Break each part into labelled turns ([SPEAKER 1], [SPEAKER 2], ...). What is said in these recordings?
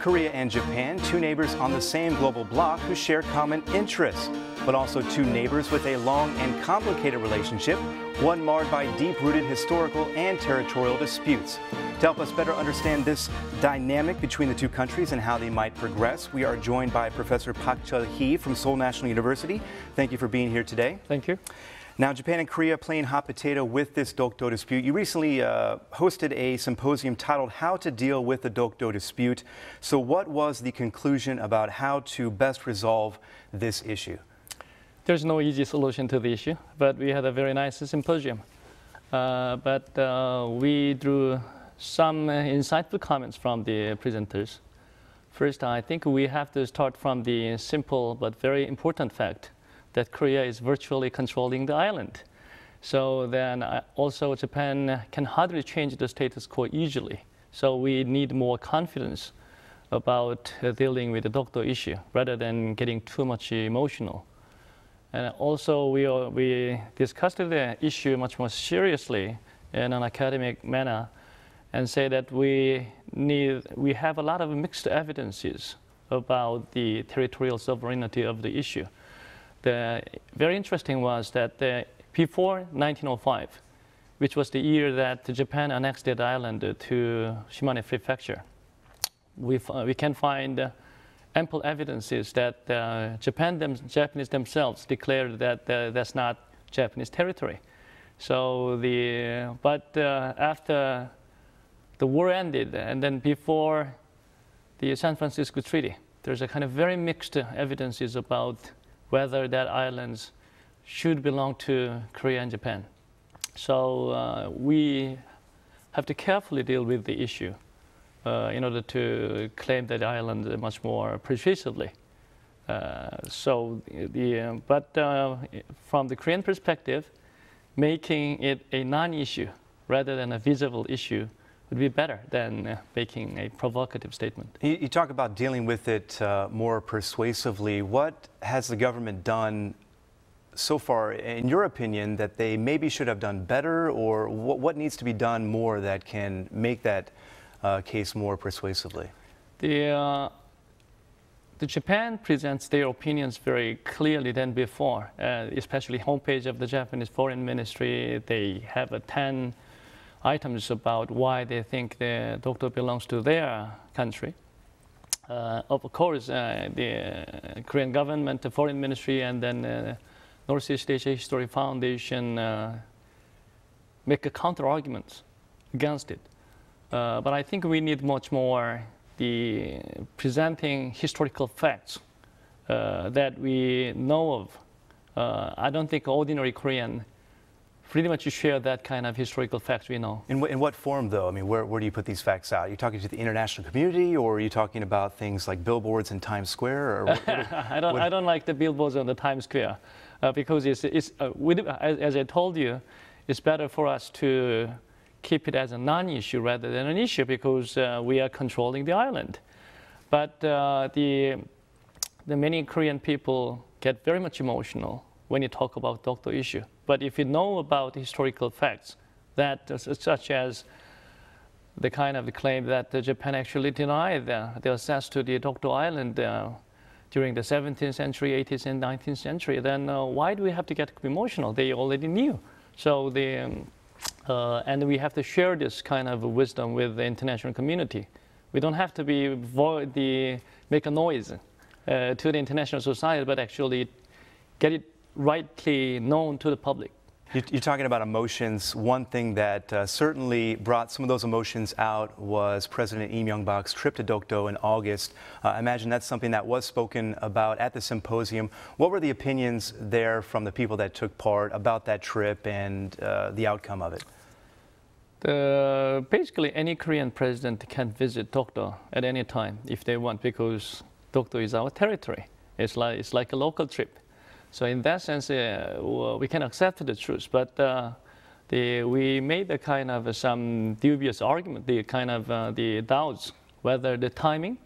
[SPEAKER 1] Korea and Japan, two neighbors on the same global bloc who share common interests, but also two neighbors with a long and complicated relationship, one marred by deep-rooted historical and territorial disputes. To help us better understand this dynamic between the two countries and how they might progress, we are joined by Professor Park Cheol-hee from Seoul National University. Thank you for being here today.
[SPEAKER 2] Thank you.
[SPEAKER 1] Now, Japan and Korea playing hot potato with this Dokdo dispute. You recently hosted a symposium titled How to Deal with the Dokdo Dispute. So what was the conclusion about how to best resolve this issue?
[SPEAKER 2] There's no easy solution to the issue, but we had a very nice symposium. We drew some insightful comments from the presenters. First, I think we have to start from the simple but very important fact that Korea is virtually controlling the island. So then also Japan can hardly change the status quo easily. So we need more confidence about dealing with the Dokdo issue rather than getting too much emotional. And also we discussed the issue much more seriously in an academic manner and say that we have a lot of mixed evidences about the territorial sovereignty of the issue. The very interesting was that before 1905, which was the year that Japan annexed the island to Shimane Prefecture, we can find ample evidences that Japanese themselves declared that that's not Japanese territory. So after the war ended, and then before the San Francisco Treaty, there's a kind of very mixed evidences about whether that islands should belong to Korea and Japan. So we have to carefully deal with the issue in order to claim that island much more persuasively. From the Korean perspective, making it a non-issue rather than a visible issue would be better than making a provocative statement.
[SPEAKER 1] You talk about dealing with it more persuasively. What has the government done so far, in your opinion, that they maybe should have done better, or what needs to be done more that can make that case more persuasively?
[SPEAKER 2] The Japan presents their opinions very clearly than before, especially homepage of the Japanese Foreign Ministry. They have 10 items about why they think the Dokdo belongs to their country. Of course, the Korean government, the Foreign Ministry, and then Northeast Asia History Foundation make a counter-argument against it. But I think we need much more the presenting historical facts that we know of. I don't think ordinary Korean pretty much share that kind of historical facts we know.
[SPEAKER 1] In what form, though? I mean, where do you put these facts out? Are you talking to the international community, or are you talking about things like billboards in Times Square? Or
[SPEAKER 2] I don't like the billboards on the Times Square because as I told you, it's better for us to keep it as a non-issue rather than an issue because we are controlling the island. But the many Korean people get very much emotional when you talk about Dokdo issue. But if you know about historical facts, that such as the kind of claim that Japan actually denied the access to the Dokdo Island during the 17th century, 18th, and 19th century, then why do we have to get emotional? They already knew. So and we have to share this kind of wisdom with the international community. We don't have to make a noise to the international society, but actually get it rightly known to the public.
[SPEAKER 1] You're talking about emotions. One thing that certainly brought some of those emotions out was President Lee Myung-bak's trip to Dokdo in August. I imagine that's something that was spoken about at the symposium. What were the opinions there from the people that took part about that trip and the outcome of it?
[SPEAKER 2] Basically, any Korean president can visit Dokdo at any time if they want, because Dokdo is our territory. It's like a local trip. So in that sense, we can accept the truth, but we made a kind of some dubious argument, the kind of the doubts whether the timing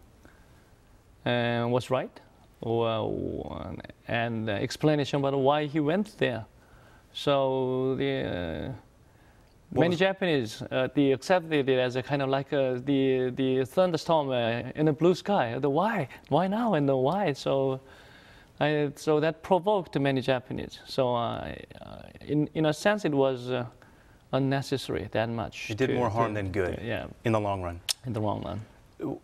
[SPEAKER 2] was right, and explanation about why he went there. So Many Japanese they accepted it as a kind of like the thunderstorm in a blue sky. Why now and the why? So that provoked many Japanese. So in a sense, it was unnecessary that much.
[SPEAKER 1] It did more harm than good.
[SPEAKER 2] Yeah.
[SPEAKER 1] In the long run.
[SPEAKER 2] In the long run.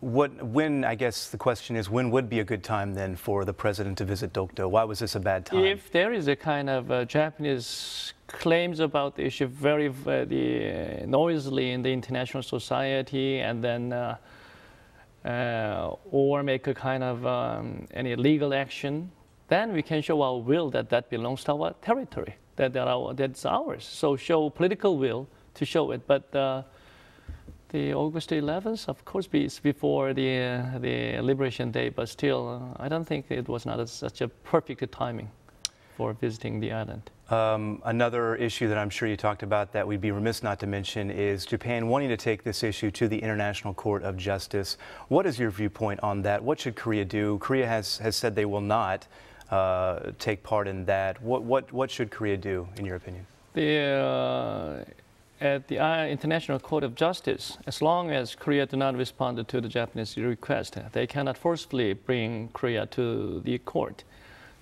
[SPEAKER 1] When, I guess the question is, when would be a good time then for the president to visit Dokdo? Why was this a bad time?
[SPEAKER 2] If there is a kind of Japanese claims about the issue very noisily in the international society, and then or make a kind of any legal action, then we can show our will that belongs to our territory, that's ours. So show political will to show it. But the August 11th, of course, is before the Liberation Day, but still, I don't think it was not such a perfect timing for visiting the island.
[SPEAKER 1] Another issue that I'm sure you talked about that we'd be remiss not to mention is Japan wanting to take this issue to the International Court of Justice. What is your viewpoint on that? What should Korea do? Korea has said they will not take part in that. What should Korea do, in your opinion? At the
[SPEAKER 2] International Court of Justice, as long as Korea do not respond to the Japanese request, they cannot forcefully bring Korea to the court.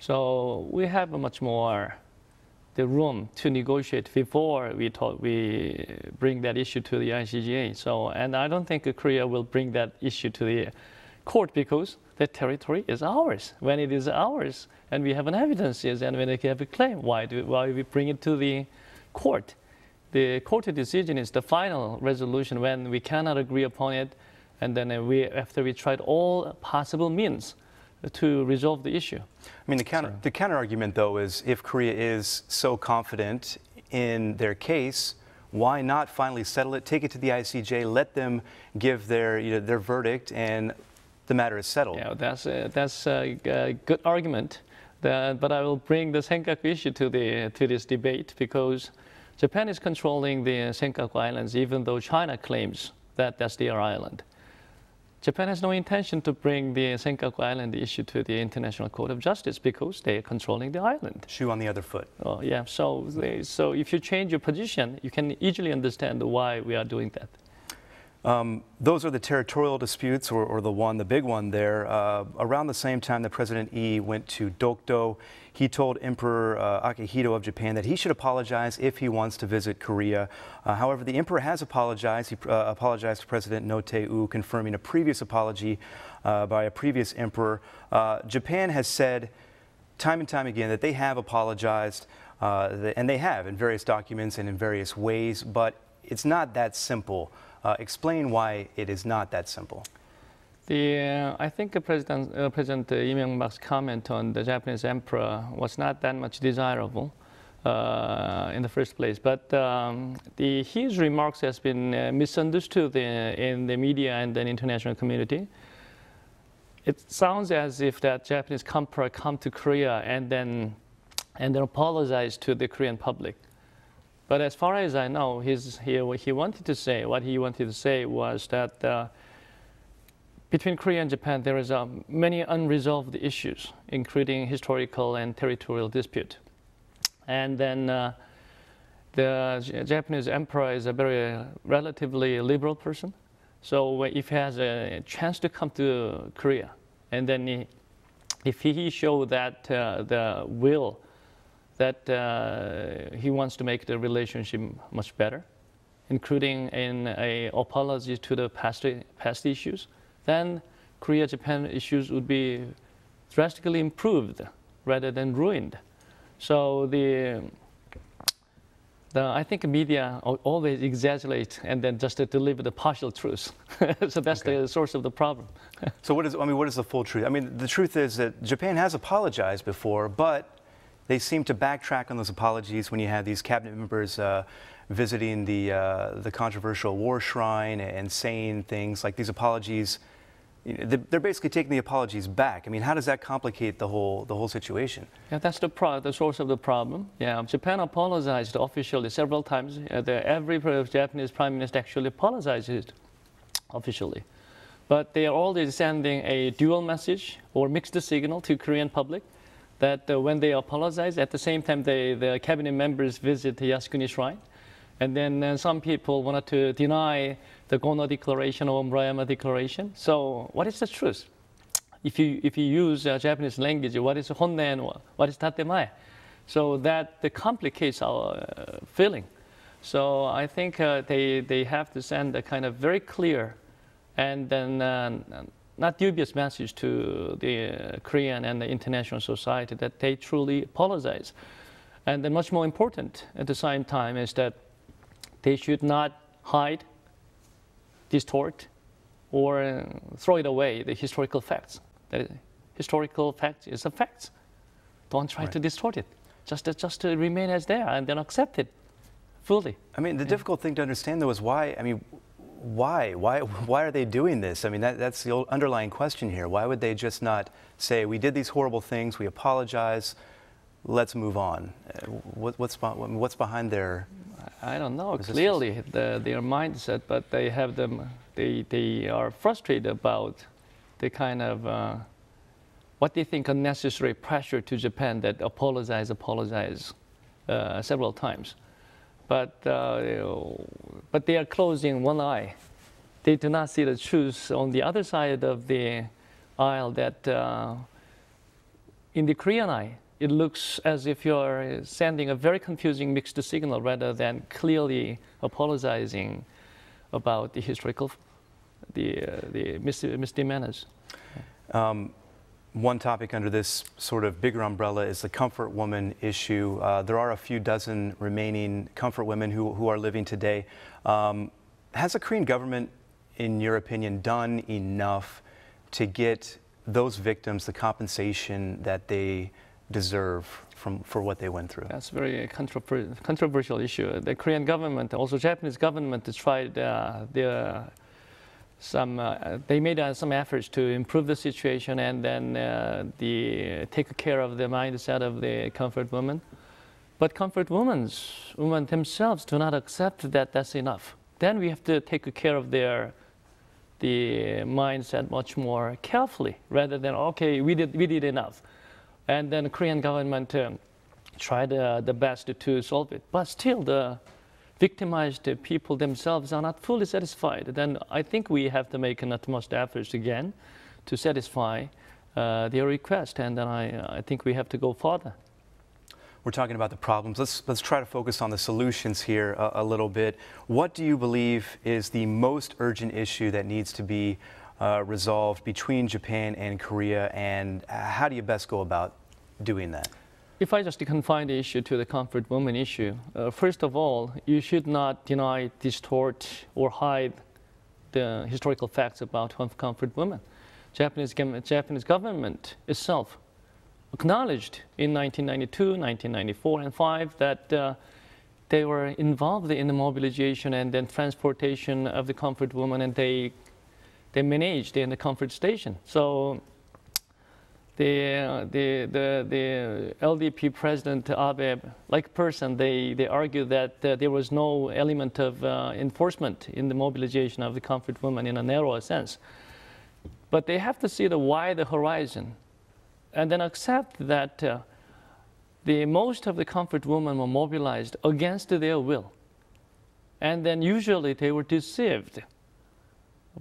[SPEAKER 2] So we have much more the room to negotiate before we bring that issue to the ICJ. So, and I don't think Korea will bring that issue to the court because the territory is ours. When it is ours, and we have an evidence, and when they have a claim, why we bring it to the court? The court decision is the final resolution when we cannot agree upon it, and then after we tried all possible means to resolve the issue.
[SPEAKER 1] I mean, the counter argument, though, is if Korea is so confident in their case, why not finally settle it, take it to the ICJ, let them give their verdict, and the matter is settled?
[SPEAKER 2] Yeah, that's a good argument. But I will bring the Senkaku issue to this debate because Japan is controlling the Senkaku Islands, even though China claims that that's their island. Japan has no intention to bring the Senkaku Island issue to the International Court of Justice because they are controlling the island.
[SPEAKER 1] Shoe on the other foot.
[SPEAKER 2] Oh, yeah. So if you change your position, you can easily understand why we are doing that.
[SPEAKER 1] Those are the territorial disputes, or the big one there. Around the same time that President Lee went to Dokdo, he told Emperor Akihito of Japan that he should apologize if he wants to visit Korea. However, the emperor has apologized. He apologized to President No Tae-woo, confirming a previous apology by a previous emperor. Japan has said time and time again that they have apologized, and they have in various documents and in various ways, but it's not that simple. Explain why it is not that simple.
[SPEAKER 2] I think President Lee Myung-bak's comment on the Japanese emperor was not that much desirable in the first place. But his remarks has been misunderstood in the media and the international community. It sounds as if that Japanese emperor come to Korea and then apologize to the Korean public. But as far as I know, what he wanted to say was that between Korea and Japan, there is many unresolved issues, including historical and territorial dispute. And then the Japanese emperor is a very relatively liberal person. So if he has a chance to come to Korea, and then if he showed that the will that he wants to make the relationship much better, including in a apology to the past issues, then Korea-Japan issues would be drastically improved rather than ruined. So I think media always exaggerate and then just deliver the partial truth. So that's the source of the problem.
[SPEAKER 1] So what is the full truth? I mean, the truth is that Japan has apologized before, but they seem to backtrack on those apologies when you have these cabinet members visiting the controversial war shrine and saying things like these apologies. They're basically taking the apologies back. I mean, how does that complicate the whole situation? Yeah,
[SPEAKER 2] that's the source of the problem. Yeah, Japan apologized officially several times. Every Japanese prime minister actually apologized officially. But they are always sending a dual message or mixed signal to Korean public that when they apologize, at the same time the cabinet members visit the Yasukuni Shrine. And then some people wanted to deny the Gono Declaration or Murayama Declaration. So what is the truth? If you use Japanese language, what is honne and what is tatemae? So that complicates our feeling. So I think they have to send a kind of very clear and then not dubious message to the Korean and the international society that they truly apologize. And then much more important at the same time is that they should not hide, distort, or throw it away, the historical facts. The historical fact is a fact. Don't try to distort it. Just to remain as they are and then accept it fully.
[SPEAKER 1] I mean, the difficult thing to understand, though, is why. I mean, why are they doing this? I mean, that's the underlying question here. Why would they just not say, we did these horrible things, we apologize, let's move on? What's behind their...
[SPEAKER 2] I don't know clearly their mindset, but they have them. They are frustrated about the kind of what they think unnecessary pressure to Japan that apologize several times, but they are closing one eye. They do not see the truth on the other side of the aisle. That in the Korean eye, it looks as if you're sending a very confusing mixed signal rather than clearly apologizing about the historical, the misdemeanors.
[SPEAKER 1] One topic under this sort of bigger umbrella is the comfort woman issue. There are a few dozen remaining comfort women who are living today. Has the Korean government, in your opinion, done enough to get those victims the compensation that they deserve for what they went through?
[SPEAKER 2] That's a very controversial issue. The Korean government, also Japanese government, has tried they made some efforts to improve the situation and then take care of the mindset of the comfort women. But comfort women themselves do not accept that that's enough. Then we have to take care of the mindset much more carefully rather than, okay, we did enough. And then the Korean government tried the best to solve it. But still, the victimized people themselves are not fully satisfied. Then I think we have to make an utmost efforts again to satisfy their request. And then I think we have to go further.
[SPEAKER 1] We're talking about the problems. Let's try to focus on the solutions here a little bit. What do you believe is the most urgent issue that needs to be resolved between Japan and Korea, and how do you best go about doing that?
[SPEAKER 2] If I just confine the issue to the comfort woman issue, first of all, you should not deny, distort, or hide the historical facts about comfort women. Japanese government itself acknowledged in 1992, 1994, and 5 that they were involved in the mobilization and then transportation of the comfort woman, and they managed in the comfort station. So the LDP President Abe, like person, they argued that there was no element of enforcement in the mobilization of the comfort woman in a narrower sense. But they have to see the wider horizon and then accept that most of the comfort women were mobilized against their will. And then usually they were deceived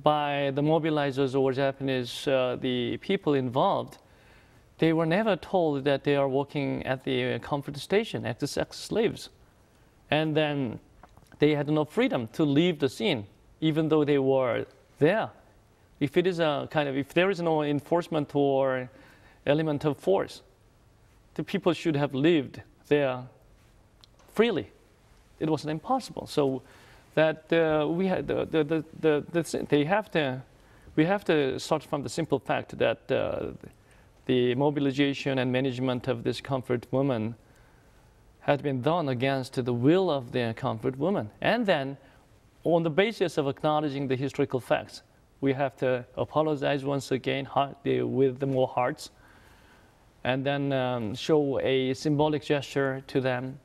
[SPEAKER 2] by the mobilizers or Japanese, the people involved. They were never told that they are working at the comfort station as sex slaves. And then they had no freedom to leave the scene, even though they were there. If it is if there is no enforcement or element of force, the people should have lived there freely. It was impossible. So that we have to start from the simple fact that the mobilization and management of this comfort woman had been done against the will of the comfort woman. And then, on the basis of acknowledging the historical facts, we have to apologize once again with more hearts, and then show a symbolic gesture to them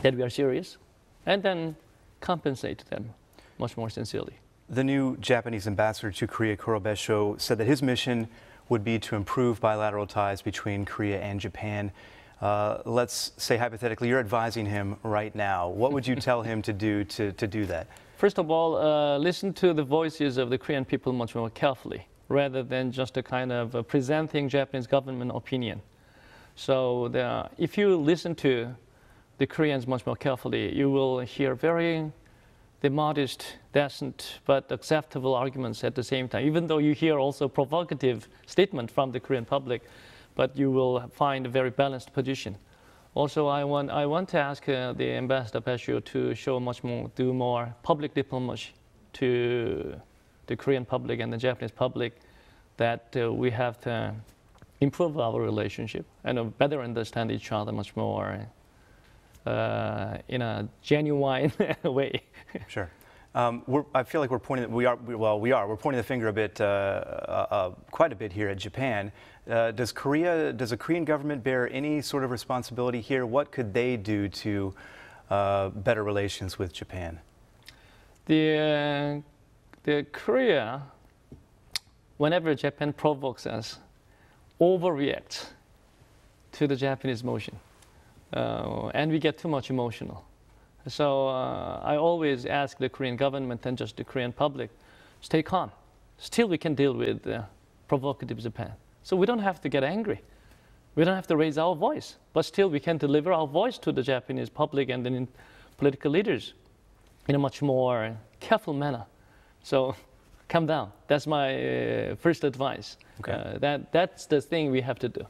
[SPEAKER 2] that we are serious, and then compensate them much more sincerely.
[SPEAKER 1] The new Japanese ambassador to Korea, Koro Besho, said that his mission would be to improve bilateral ties between Korea and Japan. let's say hypothetically you're advising him right now. What would you tell him to do that?
[SPEAKER 2] First of all, listen to the voices of the Korean people much more carefully, rather than just a kind of presenting Japanese government opinion. So if you listen to the Koreans much more carefully, you will hear the modest, decent, but acceptable arguments at the same time, even though you hear also provocative statement from the Korean public, but you will find a very balanced position. Also, I want to ask the Ambassador Park Cheol-hee to do more public diplomacy to the Korean public and the Japanese public, that we have to improve our relationship and better understand each other much more in a genuine way.
[SPEAKER 1] Sure. I feel like we're pointing the finger a bit, quite a bit here at Japan. Does the Korean government bear any sort of responsibility here? What could they do to better relations with Japan?
[SPEAKER 2] The Korea, whenever Japan provokes us, overreacts to the Japanese motion, and we get too much emotional. So I always ask the Korean government and just the Korean public, stay calm. Still we can deal with provocative Japan. So we don't have to get angry. We don't have to raise our voice, but still we can deliver our voice to the Japanese public and then political leaders in a much more careful manner. So calm down. That's my first advice.
[SPEAKER 1] Okay.
[SPEAKER 2] That's the thing we have to do.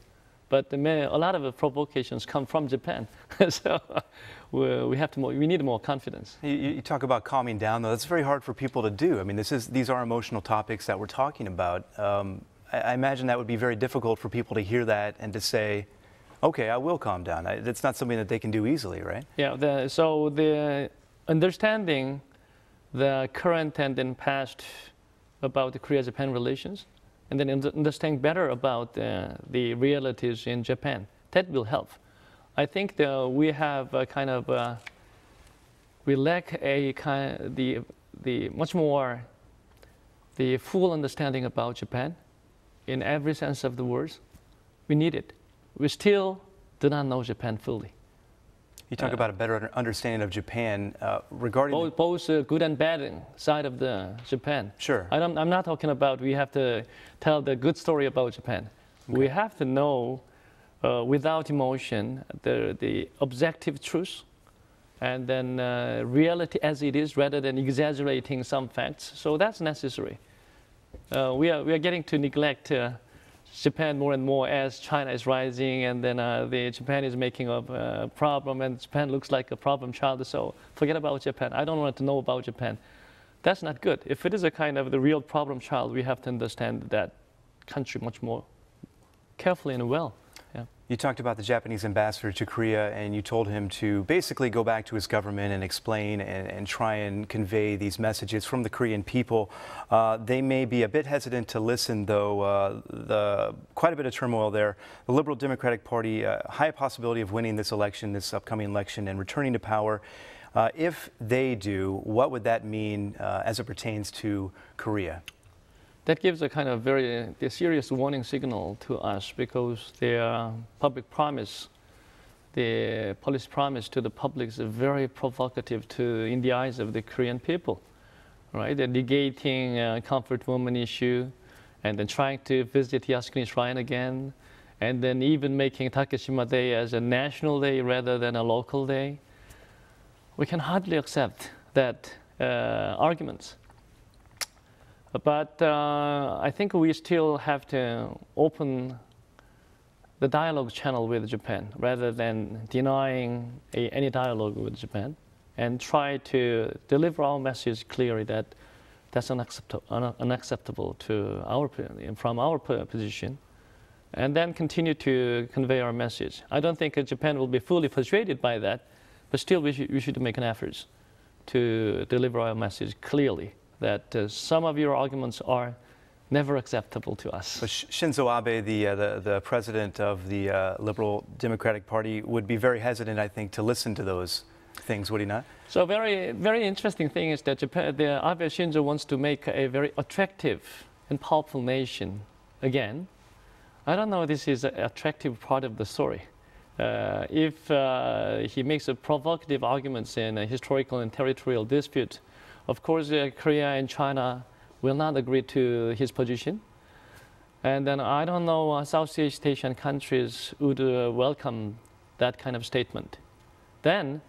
[SPEAKER 2] But a lot of the provocations come from Japan, so we need more confidence.
[SPEAKER 1] You talk about calming down, though. That's very hard for people to do. I mean, these are emotional topics that we're talking about. I imagine that would be very difficult for people to hear that and to say, okay, I will calm down. It's not something that they can do easily, right?
[SPEAKER 2] Yeah, so the understanding the current and then past about the Korea-Japan relations, and then understand better about the realities in Japan, that will help. I think we have we lack the much more the full understanding about Japan in every sense of the words. We need it. We still do not know Japan fully.
[SPEAKER 1] You talk about a better understanding of Japan regarding
[SPEAKER 2] both good and bad side of the Japan.
[SPEAKER 1] Sure.
[SPEAKER 2] I'm not talking about we have to tell the good story about Japan. Okay. We have to know without emotion the objective truth, and then reality as it is, rather than exaggerating some facts. So that's necessary. We are getting to neglect Japan more and more as China is rising, and then Japan is making a problem, and Japan looks like a problem child. So forget about Japan. I don't want to know about Japan. That's not good. If it is a kind of the real problem child, we have to understand that country much more carefully and well. Yeah.
[SPEAKER 1] You talked about the Japanese ambassador to Korea, and you told him to basically go back to his government and explain and try and convey these messages from the Korean people. They may be a bit hesitant to listen, though. Quite a bit of turmoil there. The Liberal Democratic Party, high possibility of winning this election, this upcoming election, and returning to power. If they do, what would that mean as it pertains to Korea?
[SPEAKER 2] That gives a kind of very serious warning signal to us, because their public promise, the policy promise to the public is very provocative in the eyes of the Korean people, right? They're negating comfort woman issue, and then trying to visit Yasukuni Shrine again, and then even making Takeshima Day as a national day rather than a local day. We can hardly accept that arguments. But I think we still have to open the dialogue channel with Japan, rather than denying any dialogue with Japan, and try to deliver our message clearly that that's unacceptable from our position, and then continue to convey our message. I don't think Japan will be fully persuaded by that, but still we should make an effort to deliver our message clearly, that some of your arguments are never acceptable to us.
[SPEAKER 1] But Shinzo Abe, the president of the Liberal Democratic Party, would be very hesitant, I think, to listen to those things, would he not?
[SPEAKER 2] So very, very interesting thing is that Abe Shinzo wants to make a very attractive and powerful nation again. I don't know if this is an attractive part of the story. If he makes a provocative arguments in a historical and territorial dispute, of course, Korea and China will not agree to his position. And then I don't know Southeast Asian countries would welcome that kind of statement. Then,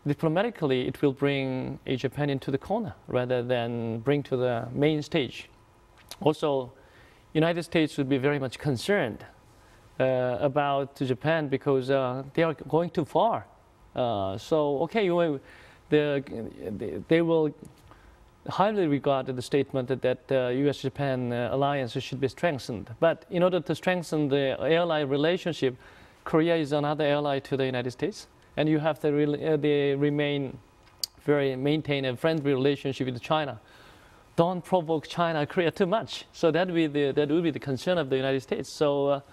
[SPEAKER 2] diplomatically, it will bring Japan into the corner rather than bring to the main stage. Also, United States would be very much concerned about Japan because they are going too far. So, okay, they will highly regard the statement that U.S.-Japan alliance should be strengthened. But in order to strengthen the ally relationship, Korea is another ally to the United States, and you have to maintain a friendly relationship with China. Don't provoke China, Korea too much. So that would be the concern of the United States. So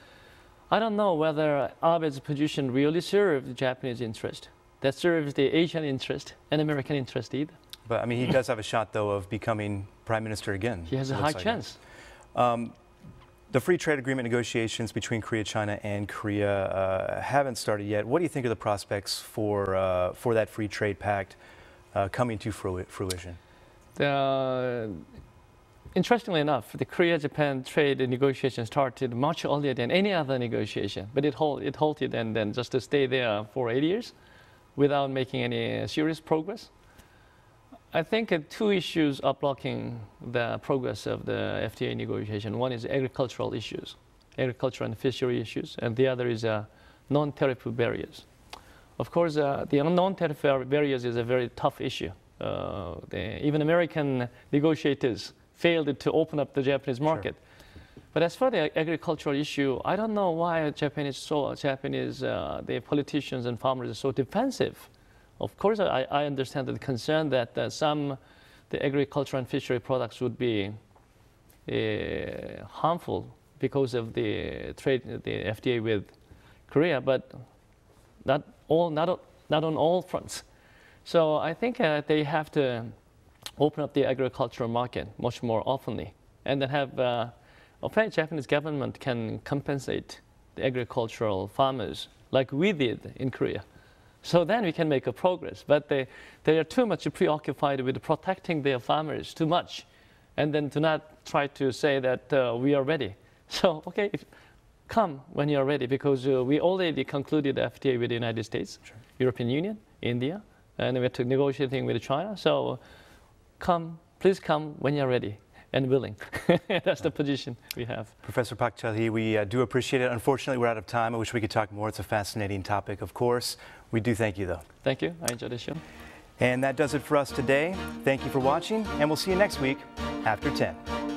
[SPEAKER 2] I don't know whether Abe's position really serves the Japanese interest, that serves the Asian interest and American interest either.
[SPEAKER 1] But I mean, he does have a shot, though, of becoming prime minister again.
[SPEAKER 2] He has a high chance.
[SPEAKER 1] The free trade agreement negotiations between Korea, China, and Korea haven't started yet. What do you think of the prospects for that free trade pact coming to fruition?
[SPEAKER 2] Interestingly enough, the Korea-Japan trade negotiation started much earlier than any other negotiation, but it halted and then just to stay there for 8 years without making any serious progress. I think two issues are blocking the progress of the FTA negotiation. One is agricultural issues, agriculture and fishery issues, and the other is non-tariff barriers. Of course, the non-tariff barriers is a very tough issue. Even American negotiators failed to open up the Japanese market. Sure. But as for the agricultural issue, I don't know why the politicians and farmers are so defensive. Of course, I understand the concern that the agriculture and fishery products would be harmful because of the FTA with Korea, but not on all fronts. So I think they have to open up the agricultural market much more oftenly, and then have the Japanese government can compensate the agricultural farmers like we did in Korea. So then we can make a progress. But they are too much preoccupied with protecting their farmers too much, and then do not try to say that we are ready. So, okay, come when you are ready, because we already concluded the FTA with the United States, sure. European Union, India, and we're negotiating with China. So please come when you're ready and willing. That's the position we have. Professor
[SPEAKER 1] Park Cheol-hee, we do appreciate it. Unfortunately, we're out of time. I wish we could talk more. It's a fascinating topic, of course. We do thank you, though.
[SPEAKER 2] Thank you. I enjoyed the show.
[SPEAKER 1] And that does it for us today. Thank you for watching, and we'll see you next week after 10.